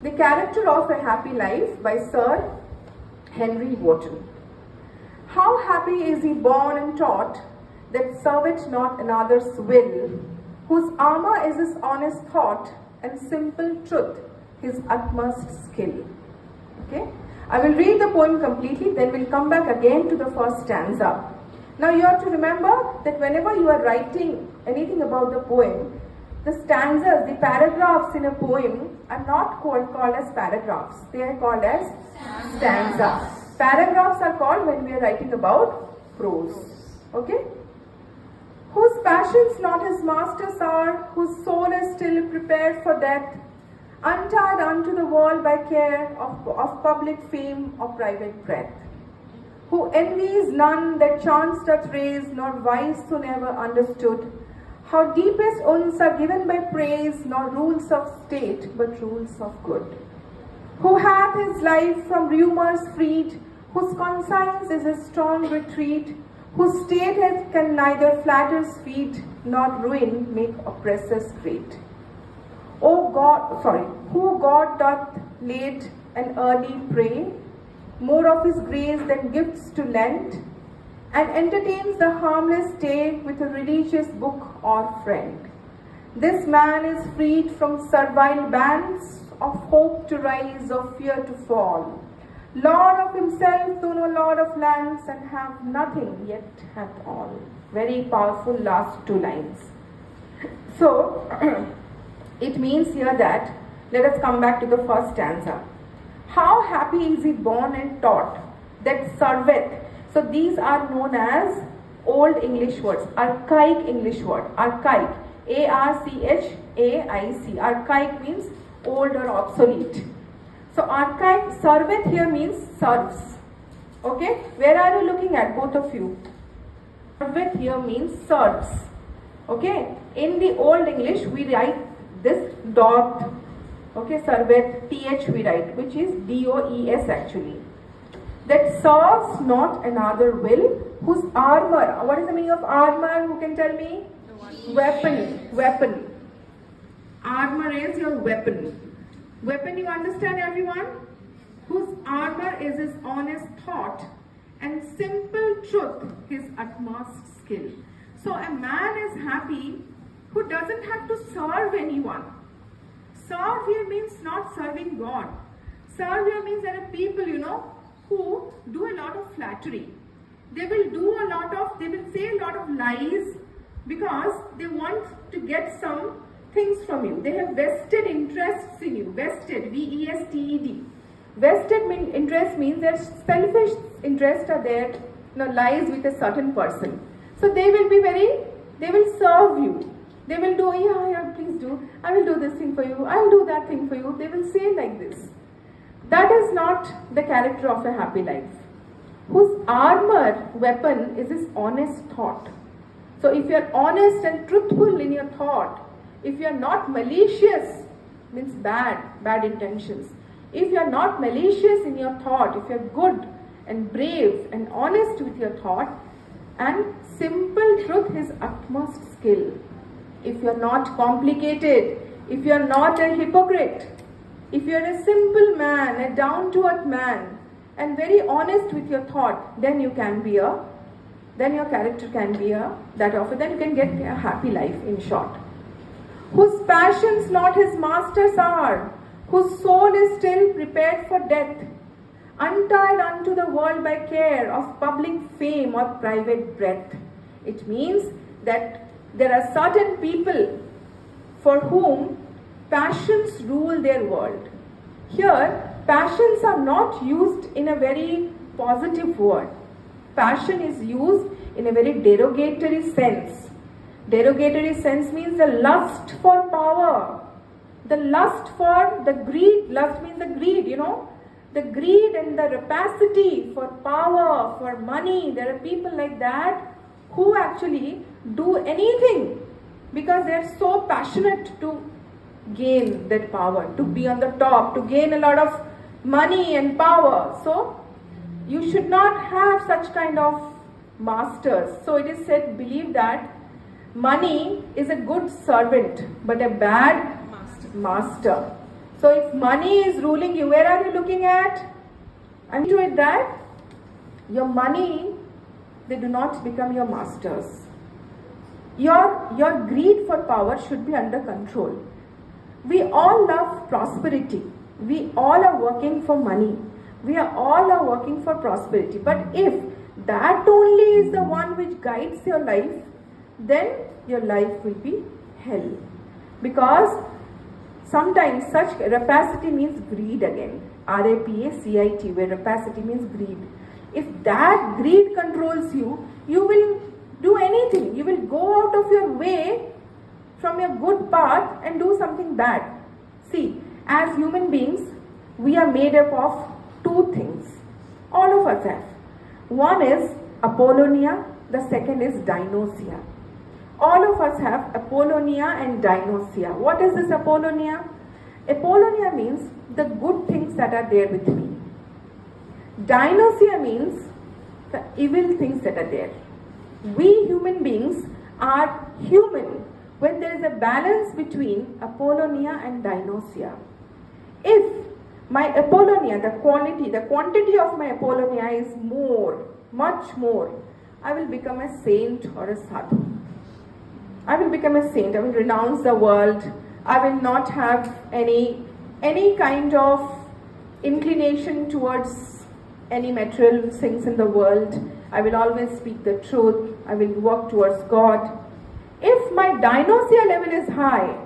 The Character of a Happy Life by Sir Henry Wotton. How happy is he born and taught, that serveth not another's will, whose armour is his honest thought, and simple truth his utmost skill. Okay? I will read the poem completely, then we'll come back again to the first stanza. Now you have to remember that whenever you are writing anything about the poem, the stanzas, the paragraphs in a poem are not called as paragraphs. They are called as stanzas. Paragraphs are called when we are writing about prose. Okay? Whose passions not his masters are, whose soul is still prepared for death, untied unto the world by care of public fame or private breath. Who envies none that chance doth raise, nor wise so never understood, how deepest uns are given by praise, nor rules of state, but rules of good. Who hath his life from rumours freed, whose conscience is a strong retreat, whose state can neither flatter's feet, nor ruin make oppressors great. Who God doth late and early pray, more of his grace than gifts to lend, and entertains the harmless day with a religious book or friend. This man is freed from servile bands of hope to rise, of fear to fall, Lord of himself, though no Lord of lands, and have nothing yet hath all. Very powerful last two lines. So, it means here that, let us come back to the first stanza. How happy is he born and taught, that serveth. So these are known as old English words, archaic English word, archaic, A-R-C-H-A-I-C. Archaic means old or obsolete. So archaic, serveth here means serves. Okay, where are you looking at, both of you? Serveth here means serves. Okay, in the old English we write this dot. Okay, serveth, th we write, which is D-O-E-S actually. That serves not another will, whose armour, what is the meaning of armour, who can tell me? Weapon. Armour is your weapon. Weapon, you understand, everyone? Whose armour is his honest thought, and simple truth his utmost skill. So a man is happy who doesn't have to serve anyone. Serve here means not serving God. Serve here means there are people, who do a lot of flattery. They will say a lot of lies because they want to get some things from you. They have vested interests in you. Vested, V-E-S-T-E-D. Vested interest means their selfish interests are there, lies with a certain person. So they will serve you. They will do, yeah, please do. I will do this thing for you. I will do that thing for you. They will say like this. That is not the character of a happy life. Whose armour, weapon, is his honest thought. So if you are honest and truthful in your thought, if you are not malicious, means bad intentions. If you are not malicious in your thought, if you are good and brave and honest with your thought, and simple truth his utmost skill. If you are not complicated, if you are not a hypocrite, if you are a simple man, a down-to-earth man, and very honest with your thought, then your character can be then you can get a happy life, in short. Whose passions not his masters are, whose soul is still prepared for death, untied unto the world by care of public fame or private breath. It means that there are certain people for whom passions rule their world. Here, passions are not used in a very positive word. Passion is used in a very derogatory sense. Derogatory sense means the lust for power, the lust for the greed. Lust means the greed, the greed and the rapacity for power, for money. There are people like that who actually do anything because they are so passionate to gain that power, to be on the top, to gain a lot of money and power. So you should not have such kind of masters. So it is said, believe that money is a good servant but a bad master. So if money is ruling you, where are you looking at? I'm to it that your money, they do not become your masters. Your greed for power should be under control. We all love prosperity. We all are working for money. We are all are working for prosperity. But if that only is the one which guides your life, then your life will be hell. Because sometimes such rapacity means greed again. R-A-P-A-C-I-T, where rapacity means greed. If that greed controls you, you will do anything. You will go out of your way from your good path and do something bad. See, as human beings, we are made up of two things. All of us have. One is Apollonia, the second is Dinosia. All of us have Apollonia and Dinosia. What is this Apollonia? Apollonia means the good things that are there with me. Dinosia means the evil things that are there. We human beings are human when there is a balance between Apollonia and Dinosia. If my Apollonia, the quantity of my Apollonia is more, much more, I will become a saint or a sadhu. I will become a saint. I will renounce the world. I will not have any kind of inclination towards any material things in the world. I will always speak the truth. I will work towards God. If my Dinosia level is high,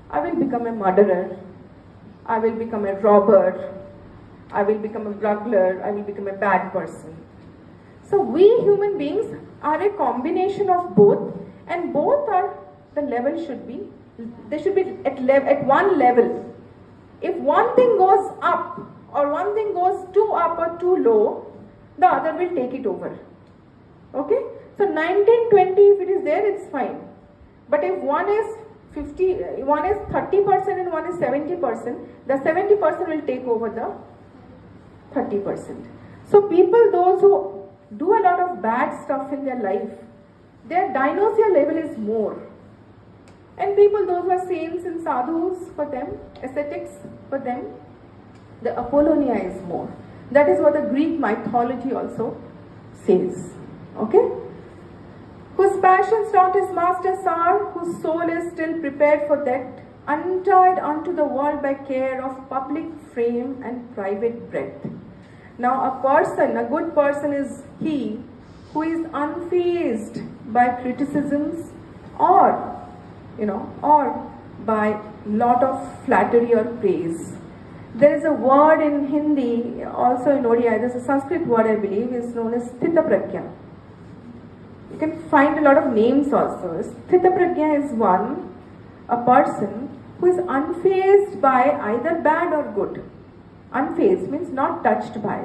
I will become a murderer. I will become a robber. I will become a burglar. I will become a bad person. So we human beings are a combination of both, and both are, the level should be, they should be at one level. If one thing goes up or one thing goes too up or too low, the other will take it over. Okay? So 19-20, if it is there, it's fine. But if one is 30% and one is 70%, the 70% will take over the 30%. So people, those who do a lot of bad stuff in their life, their Dinosia level is more. And people, those who are saints and sadhus, for them, ascetics, for them, the Apollonia is more. That is what the Greek mythology also says. Okay? Whose passions not his masters are, whose soul is still prepared for that, untied unto the world by care of public frame and private breath. Now a person, a good person is he who is unfazed by criticisms or by lot of flattery or praise. There is a word in Hindi, also in Odia, there is a Sanskrit word I believe, is known as Sthita Prajna. You can find a lot of names also. Sthita Prajna is one, a person who is unfazed by either bad or good. Unfazed means not touched by.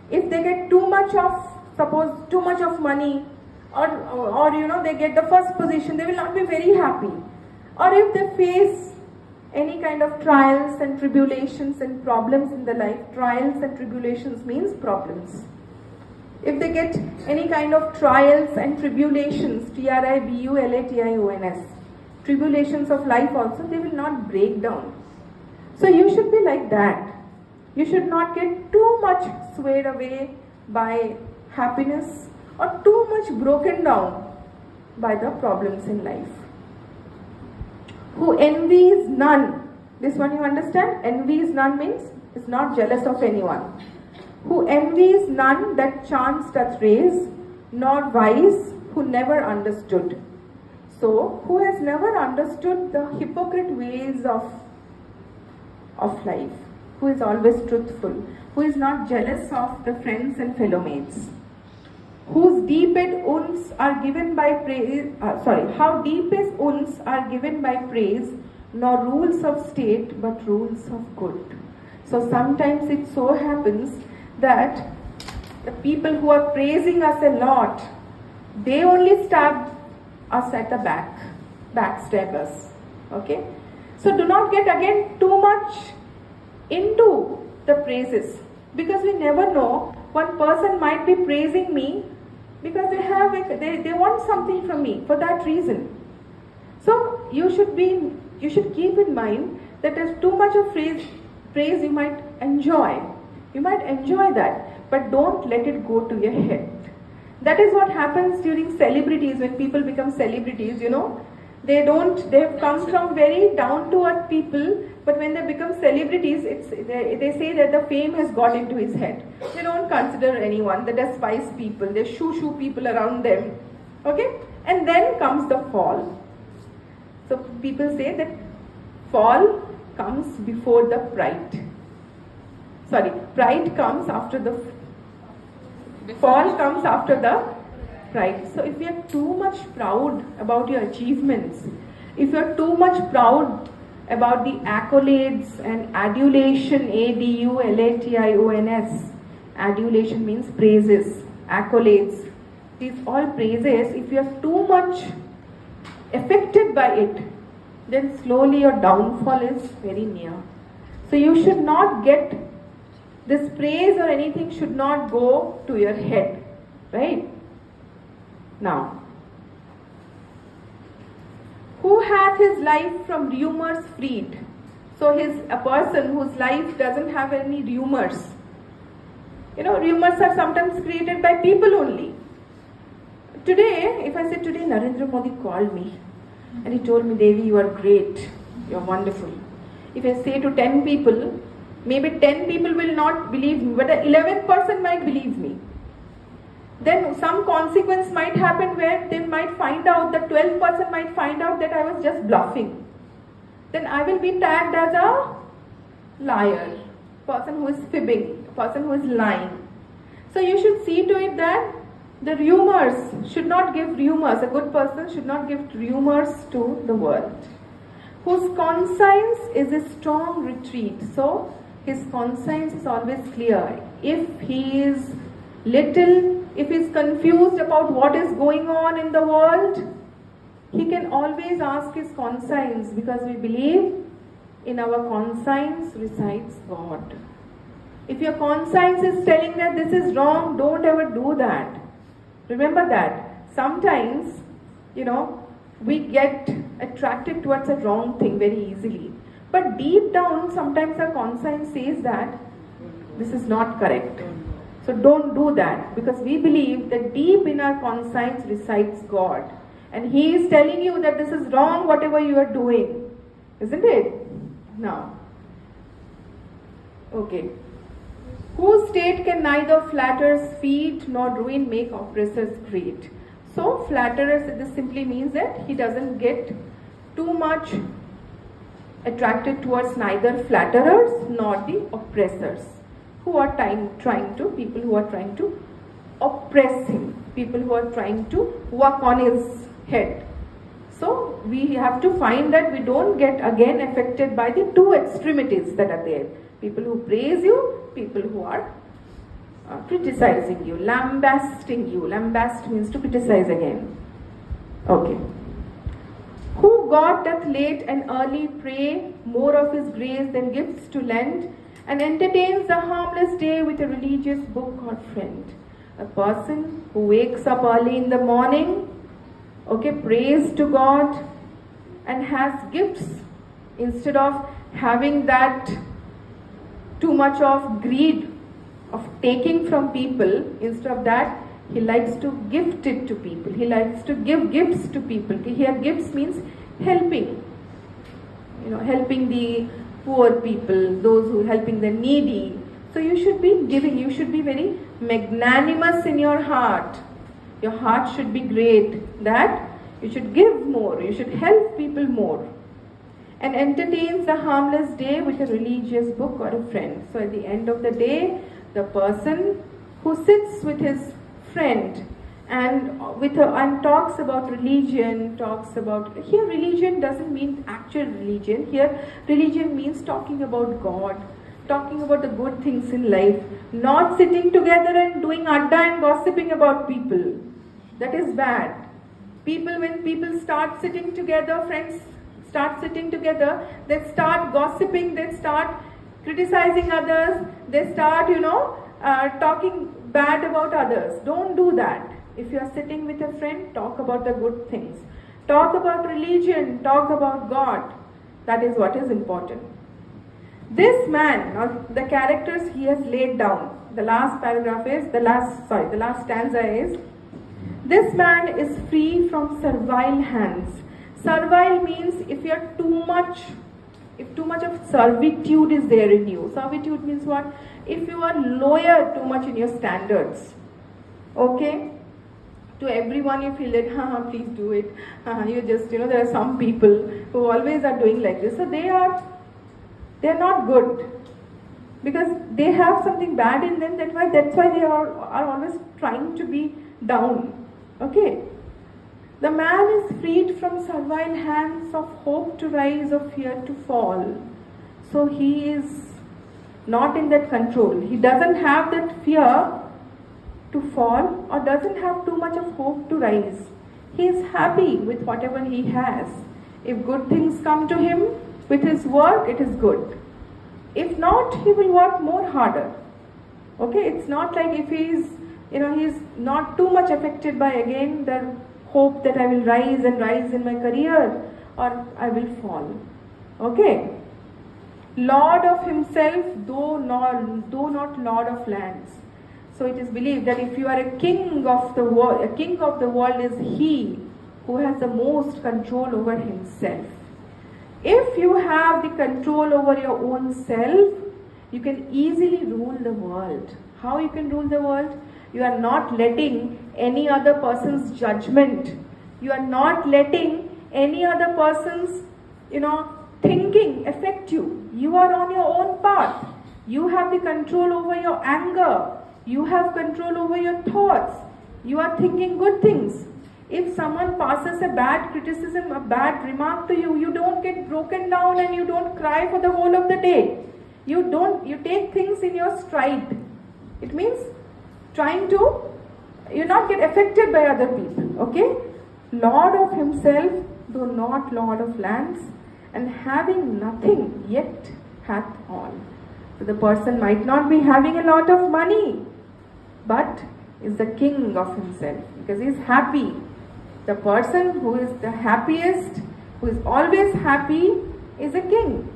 If they get too much of money, or they get the first position, they will not be very happy. Or if they face any kind of trials and tribulations and problems in their life, trials and tribulations means problems. If they get any kind of trials and tribulations, T-R-I-B-U-L-A-T-I-O-N-S, tribulations of life also, they will not break down. So you should be like that. You should not get too much swayed away by happiness or too much broken down by the problems in life. Who envies none. This one you understand? Envies none means is not jealous of anyone. Who envies none that chance doth raise, nor wise who never understood. So, who has never understood the hypocrite ways of life, who is always truthful, who is not jealous of the friends and fellow mates, whose deepest uns are given by praise, how deepest uns are given by praise, nor rules of state but rules of good. So sometimes it so happens that the people who are praising us a lot, they only stab us at the back, backstab us. Okay? So do not get again too much into the praises, because we never know, one person might be praising me because they want something from me for that reason. So you should keep in mind that if too much of praise you might enjoy. You might enjoy that, but don't let it go to your head. That is what happens during celebrities. When people become celebrities, they've come from very down to earth people, but when they become celebrities, they say that the fame has got into his head. They don't consider anyone, they despise people, they shoo people around them. Okay? And then comes the fall. So people say that fall comes before the pride. Sorry, pride comes after the fall comes after the pride. So if you are too much proud about your achievements, if you are too much proud about the accolades and adulation, ADULATIONS, adulation means praises, accolades, these all praises, if you are too much affected by it, then slowly your downfall is very near. So you should not get this praise or anything should not go to your head, right? Now, who hath his life from rumors freed? So a person whose life doesn't have any rumors. Rumors are sometimes created by people only. Today, if I say today Narendra Modi called me and he told me, Devi, you are great, you are wonderful. If I say to 10 people, maybe 10 people will not believe me, but the 11th person might believe me. Then some consequence might happen where they might find out, the 12th person might find out that I was just bluffing. Then I will be tagged as a liar, person who is fibbing, person who is lying. So you should see to it that the rumors should not give rumors. A good person should not give rumors to the world. Whose conscience is a strong retreat. So his conscience is always clear. If he is if he is confused about what is going on in the world, he can always ask his conscience, because we believe in our conscience resides God. If your conscience is telling that this is wrong, don't ever do that. Remember that. Sometimes, we get attracted towards a wrong thing very easily. But deep down, sometimes our conscience says that this is not correct. So don't do that, because we believe that deep in our conscience resides God. And He is telling you that this is wrong, whatever you are doing. Isn't it? Now. Okay. Whose state can neither flatterers feed nor ruin make oppressors great. So flatterers, this simply means that he doesn't get too much attracted towards neither flatterers nor the oppressors, who are people who are trying to oppress him, people who are trying to work on his head. So we have to find that we don't get again affected by the two extremities that are there. People who praise you, people who are criticizing you, lambasting you. Lambast means to criticize again. Okay. Who God doth late and early pray, more of his grace than gifts to lend, and entertains the harmless day with a religious book or friend. A person who wakes up early in the morning, prays to God and has gifts, instead of having that too much of greed of taking from people, instead of that he likes to gift it to people. He likes to give gifts to people. Here gifts means helping. Helping the poor people, those who helping the needy. So you should be giving, you should be very magnanimous in your heart. Your heart should be great, that you should give more, you should help people more. And entertains the harmless day with a religious book or a friend. So at the end of the day, the person who sits with his friend and talks about religion, here religion doesn't mean actual religion. Here religion means talking about God, talking about the good things in life, not sitting together and doing adda and gossiping about people. That is bad. When people start sitting together, friends start sitting together, they start gossiping, they start criticizing others, they start, talking bad about others. Don't do that. If you are sitting with a friend, talk about the good things. Talk about religion, talk about God. That is what is important. This man, now the characters he has laid down, the last paragraph is, the last stanza is, this man is free from servile hands. Servile means if you are if too much of servitude is there in you. Servitude means what? If you are lower too much in your standards. Okay? To everyone you feel that, please do it. You just, there are some people who always are doing like this. So they're not good. Because they have something bad in them, that's why they are always trying to be down. Okay? The man is freed from servile hands of hope to rise, of fear to fall. So he is not in that control. He doesn't have that fear to fall or doesn't have too much of hope to rise. He is happy with whatever he has. If good things come to him with his work, it is good. If not, he will work more harder. Okay, it's not like if he's not too much affected by again the hope that I will rise in my career or I will fall. Okay. Lord of himself, though not lord of lands. So it is believed that if you are a king of the world is he who has the most control over himself. If you have the control over your own self, you can easily rule the world. How you can rule the world? You are not letting any other person's judgment. You are not letting any other person's, thinking affect you. You are on your own path. You have the control over your anger. You have control over your thoughts. You are thinking good things. If someone passes a bad criticism, a bad remark to you, you don't get broken down and you don't cry for the whole of the day. You take things in your stride. It means you not get affected by other people. Okay? Lord of himself, though not lord of lands, and having nothing, yet hath all. So the person might not be having a lot of money, but is the king of himself because he is happy. The person who is the happiest, who is always happy, is a king.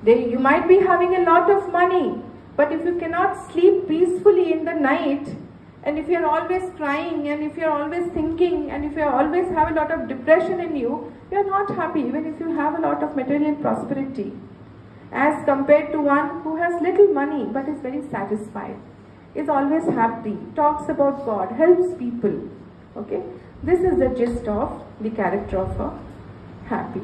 You might be having a lot of money, but if you cannot sleep peacefully in the night, and if you are always crying, and if you are always thinking, and if you always have a lot of depression in you, you are not happy even if you have a lot of material prosperity. As compared to one who has little money but is very satisfied, is always happy, talks about God, helps people. Okay? This is the gist of the character of a happy